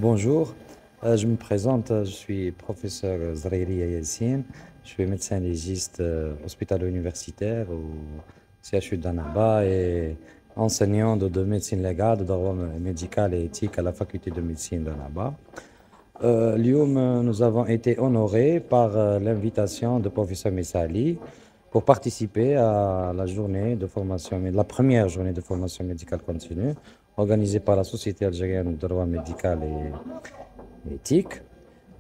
Bonjour, je me présente, je suis professeur Zrairi Yassine, je suis médecin légiste hospitalo-universitaire au CHU d'Annaba et enseignant de médecine légale, de droit médical et éthique à la faculté de médecine d'Annaba. Nous avons été honorés par l'invitation de professeur Messali pour participer à la journée de formation, la première journée de formation médicale continue organisée par la Société algérienne de droit médical et éthique.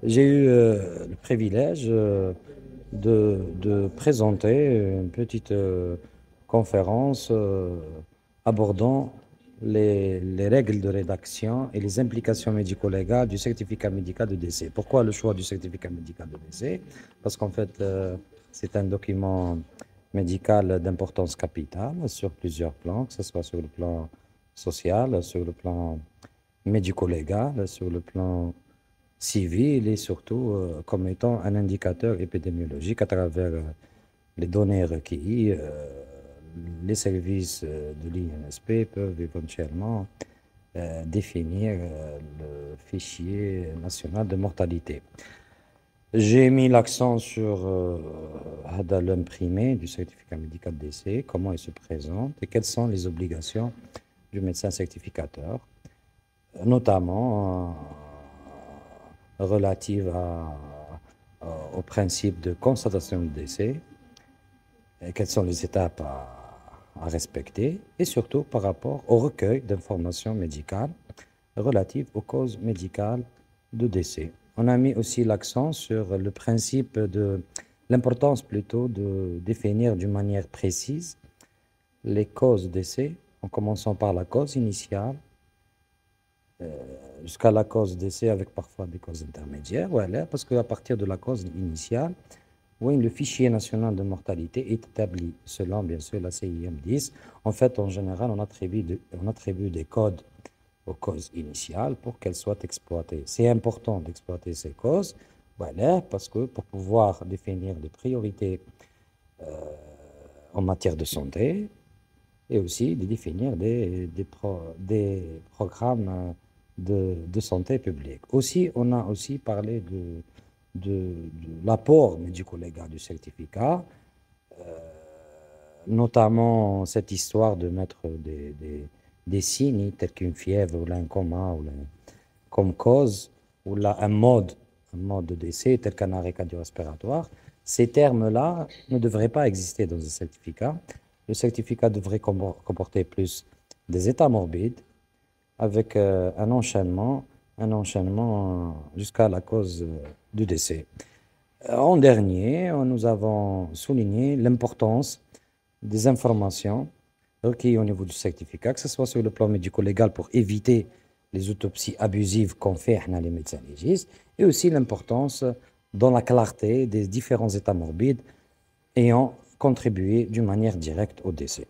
J'ai eu le privilège de présenter une petite conférence abordant les règles de rédaction et les implications médico-légales du certificat médical de décès. Pourquoi le choix du certificat médical de décès? Parce qu'en fait, c'est un document médical d'importance capitale sur plusieurs plans, que ce soit sur le plan social, sur le plan médico-légal, sur le plan civil et surtout comme étant un indicateur épidémiologique à travers les données requises. Les services de l'INSP peuvent éventuellement définir le fichier national de mortalité. J'ai mis l'accent sur l'imprimé du certificat médical de décès, comment il se présente et quelles sont les obligations du médecin certificateur, notamment relative au principe de constatation de décès, et quelles sont les étapes à respecter, et surtout par rapport au recueil d'informations médicales relatives aux causes médicales de décès. On a mis aussi l'accent sur le principe de l'importance plutôt de définir d'une manière précise les causes de décès, en commençant par la cause initiale, jusqu'à la cause décès avec parfois des causes intermédiaires, voilà, parce qu'à partir de la cause initiale, oui, le fichier national de mortalité est établi selon, bien sûr, la CIM-10. En fait, en général, on attribue des codes aux causes initiales pour qu'elles soient exploitées. C'est important d'exploiter ces causes, voilà, parce que pour pouvoir définir des priorités en matière de santé, et aussi de définir des programmes de santé publique. Aussi, on a aussi parlé de l'apport médico-légal du certificat, notamment cette histoire de mettre des signes tels qu'une fièvre ou un coma comme cause, ou là, un mode de décès tel qu'un arrêt cardio-respiratoire. Ces termes-là ne devraient pas exister dans un certificat. Le certificat devrait comporter plus des états morbides avec un enchaînement jusqu'à la cause du décès. En dernier, nous avons souligné l'importance des informations requises au niveau du certificat, que ce soit sur le plan médico-légal pour éviter les autopsies abusives qu'on fait les médecins légistes, et aussi l'importance dans la clarté des différents états morbides ayant contribué d'une manière directe au décès.